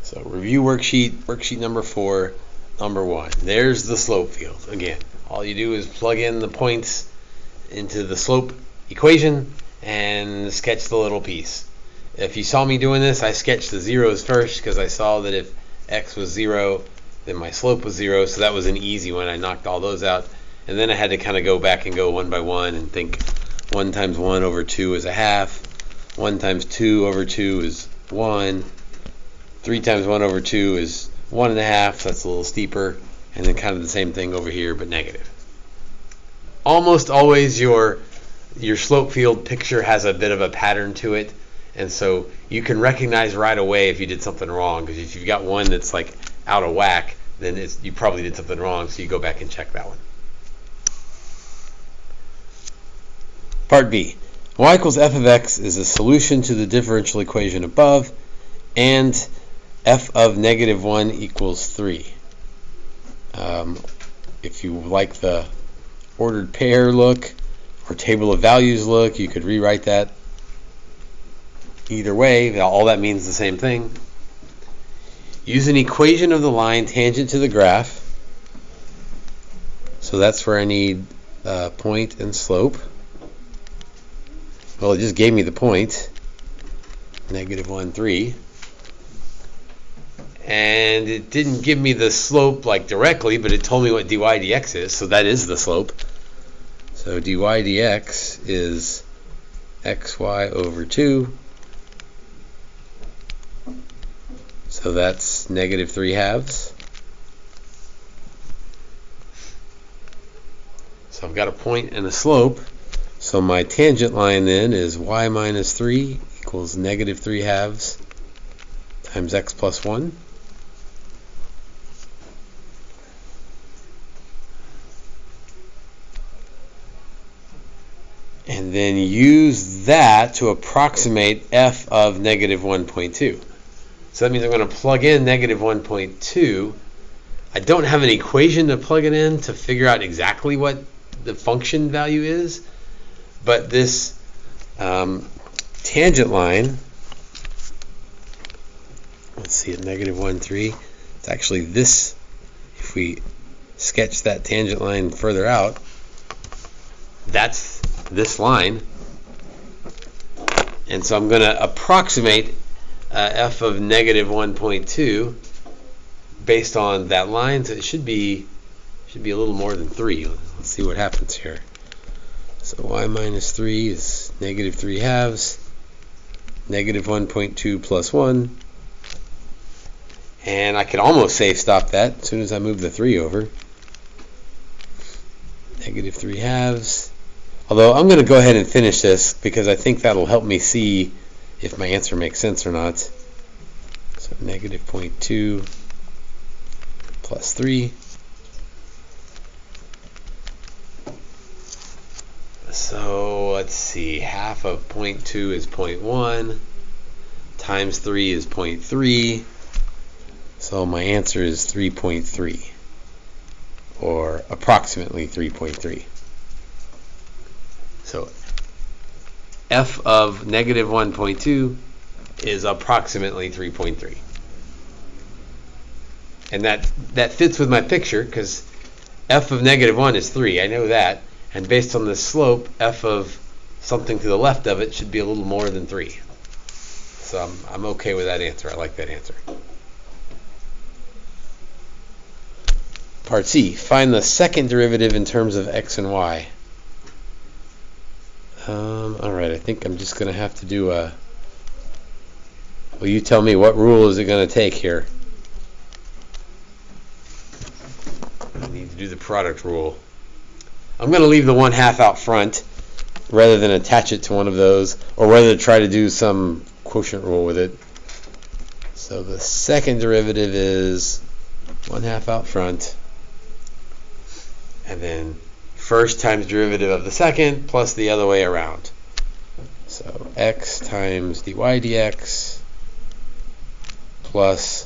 So review worksheet number 4, number 1. There's the slope field. Again, all you do is plug in the points into the slope equation and sketch the little piece. If you saw me doing this, I sketched the zeros first because I saw that if x was 0, then my slope was 0, so that was an easy one. I knocked all those out, and then I had to kind of go back and go one by one and think 1 times 1 over 2 is a half, 1 times 2 over 2 is 1, 3 times 1 over 2 is 1.5, so that's a little steeper, and then kind of the same thing over here, but negative. Almost always your slope field picture has a bit of a pattern to it, and so you can recognize right away if you did something wrong, because if you've got one that's like out of whack, then you probably did something wrong, so you go back and check that one. Part B. Y equals f of x is a solution to the differential equation above, and f of negative 1 equals 3. If you like the ordered pair look or table of values look, you could rewrite that either way. All that means the same thing. Use an equation of the line tangent to the graph. So that's where I need point and slope. Well, it just gave me the point, negative 1, 3. And it didn't give me the slope like directly, but it told me what dy dx is, so that is the slope. So dy dx is xy over 2. So that's negative 3/2. So I've got a point and a slope. So my tangent line then is y minus 3 equals negative 3/2 times x plus 1. And then use that to approximate f of negative 1.2. So that means I'm going to plug in negative 1.2. I don't have an equation to plug it in to figure out exactly what the function value is, but this tangent line, let's see, at negative 1, 3, it's actually this. If we sketch that tangent line further out, that's this line, and so I'm going to approximate f of negative 1.2 based on that line. So it should be a little more than 3. Let's see what happens here. So y minus 3 is negative 3/2, negative 1.2 plus 1, and I could almost save stop that as soon as I move the 3 over. Negative 3/2. Although I'm going to go ahead and finish this because I think that'll help me see if my answer makes sense or not. So negative 0.2 plus 3. So let's see, half of 0.2 is 0.1, times 3 is 0.3. So my answer is 3.3, or approximately 3.3. So f of negative 1.2 is approximately 3.3. And that fits with my picture because f of negative 1 is 3. I know that. And based on the slope, f of something to the left of it should be a little more than 3. So I'm okay with that answer. I like that answer. Part C. Find the second derivative in terms of x and y. Alright, I think I'm just going to have to do a... Well, you tell me, what rule is it going to take here? I need to do the product rule. I'm going to leave the 1/2 out front rather than attach it to one of those, or rather try to do some quotient rule with it. So the second derivative is 1/2 out front, and then first times derivative of the second plus the other way around. So x times dy dx plus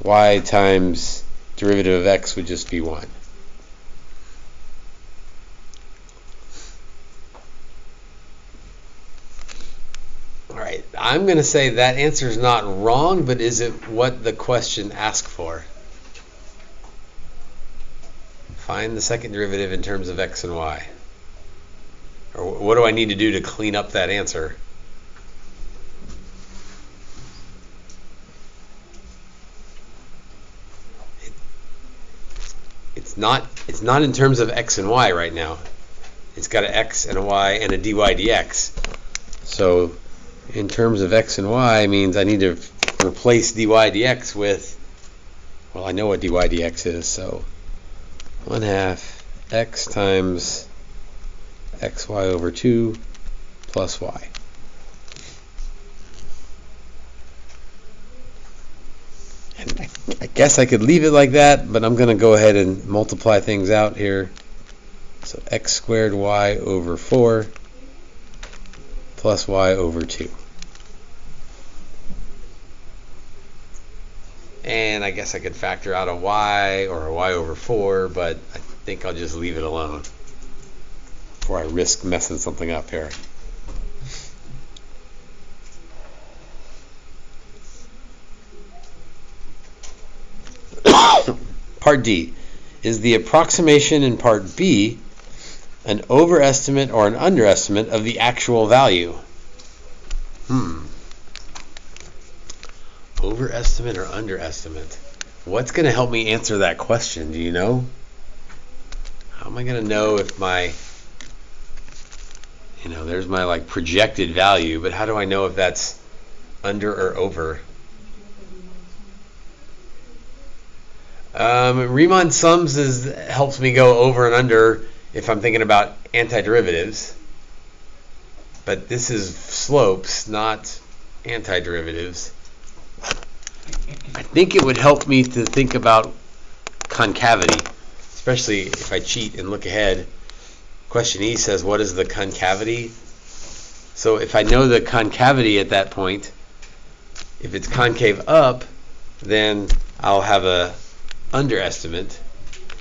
y times derivative of x would just be 1. Alright, I'm going to say that answer is not wrong, but is it what the question asked for? Find the second derivative in terms of x and y. Or what do I need to do to clean up that answer? It's not in terms of x and y right now. It's got an x and a y and a dy dx. So in terms of x and y means I need to replace dy dx with, well, I know what dy dx is, so 1/2 x times xy over 2 plus y. And I guess I could leave it like that, but I'm going to go ahead and multiply things out here. So x squared y over 4 plus y over 2. And I guess I could factor out a y or a y over 4, but I think I'll just leave it alone before I risk messing something up here. Part D. Is the approximation in Part B an overestimate or an underestimate of the actual value? Overestimate or underestimate? What's going to help me answer that question? Do you know? How am I going to know if my, there's my like projected value, but how do I know if that's under or over? Riemann sums helps me go over and under if I'm thinking about antiderivatives. But this is slopes, not antiderivatives. I think it would help me to think about concavity, especially if I cheat and look ahead. Question E says, what is the concavity? So if I know the concavity at that point, if it's concave up, then I'll have a underestimate.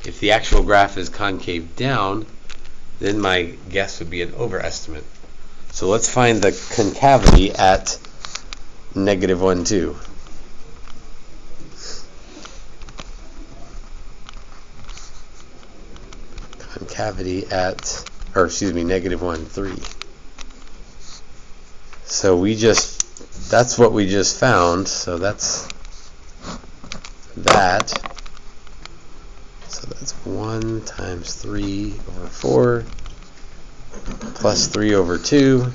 If the actual graph is concave down, then my guess would be an overestimate. So let's find the concavity at -1, 2. Concavity at, -1, 3. So that's what we just found. So that's that. So that's 1 times 3 over 4 plus 3 over 2.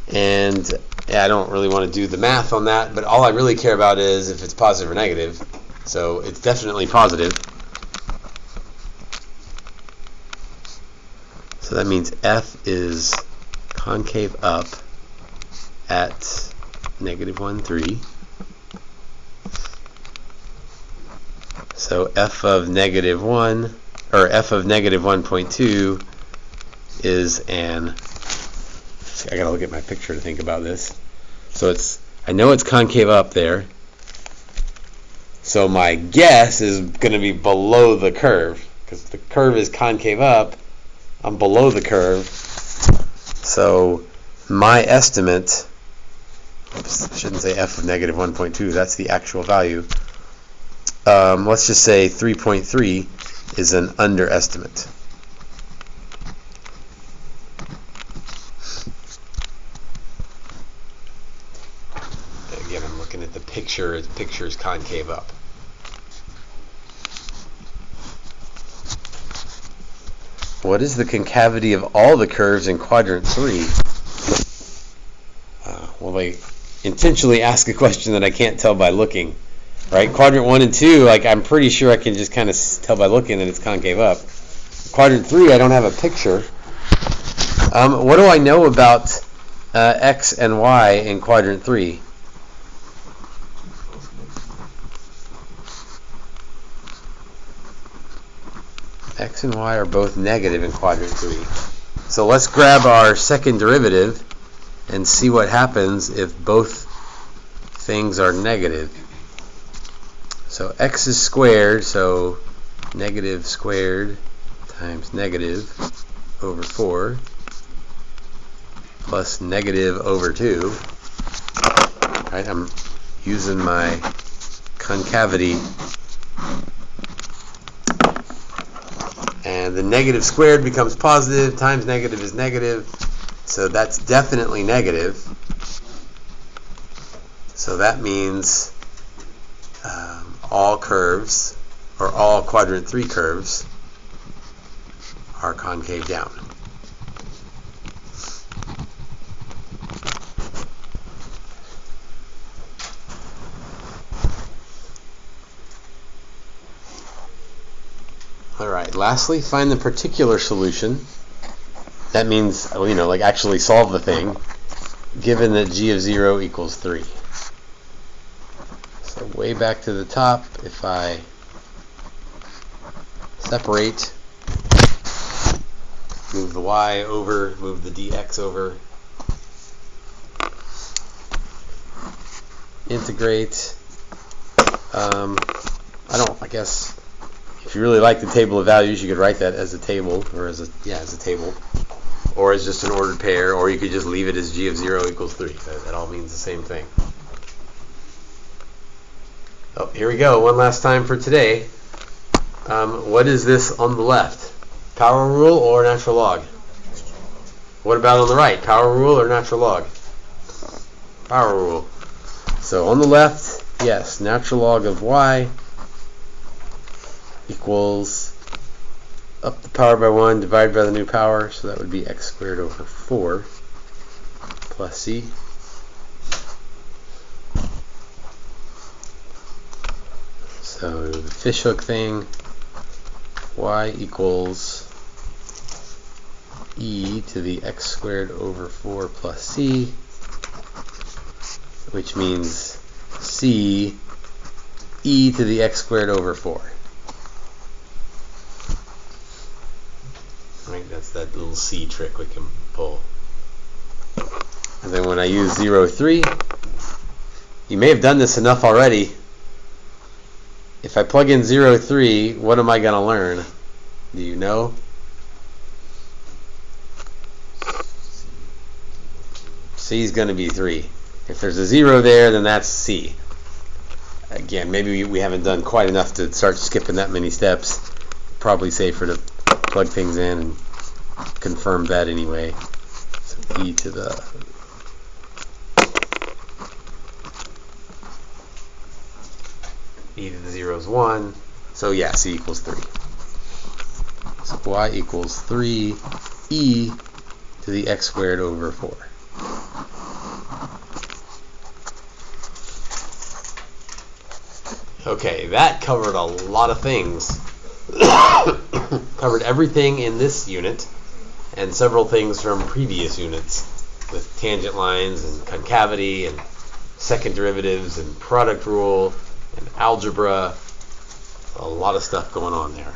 And I don't really want to do the math on that, but all I really care about is if it's positive or negative. So it's definitely positive. So that means F is concave up at -1, 3. So f of -1, or f of -1.2 is I gotta look at my picture to think about this. So I know it's concave up there. So my guess is going to be below the curve, because the curve is concave up. I'm below the curve. So my estimate, oops, I shouldn't say f of -1.2, that's the actual value. Let's just say 3.3 is an underestimate. Again, I'm looking at the picture. The picture is concave up. What is the concavity of all the curves in quadrant 3? Well, they intentionally ask a question that I can't tell by looking. Right? Quadrant 1 and 2, I'm pretty sure I can just kind of tell by looking that it's concave up. Quadrant 3, I don't have a picture. What do I know about x and y in quadrant 3? X and y are both negative in quadrant 3. So let's grab our second derivative and see what happens if both things are negative. So x is squared, so negative squared times negative over 4 plus negative over 2. Right, I'm using my concavity. And the negative squared becomes positive, times negative is negative, so that's definitely negative. So that means all curves, or all quadrant 3 curves, are concave down. Alright, lastly, find the particular solution. That means, like actually solve the thing, given that g of 0 equals 3. So way back to the top, if I separate, move the y over, move the dx over, integrate, I guess if you really like the table of values, you could write that as a table, or as a table, or as just an ordered pair, or you could just leave it as g of 0 equals 3. That all means the same thing. Oh, here we go, one last time for today. What is this on the left? Power rule or natural log? What about on the right? Power rule or natural log? Power rule. So on the left, yes, natural log of y equals up the power by 1 divided by the new power, so that would be x squared over 4 plus c. So the fishhook thing, y equals e to the x squared over 4 plus c, which means c e to the x squared over 4. Right, that's that little c trick we can pull. And then when I use 0, 3, you may have done this enough already. If I plug in 0, 3, what am I going to learn? Do you know? C is going to be 3. If there's a 0 there, then that's C. Again, maybe we haven't done quite enough to start skipping that many steps. Probably safer to plug things in and confirm that anyway. So e to the e to the 0 is 1. So yeah, c equals 3. So y equals 3 e to the x squared over 4. Okay, that covered a lot of things. Covered everything in this unit and several things from previous units with tangent lines and concavity and second derivatives and product rule and algebra. A lot of stuff going on there.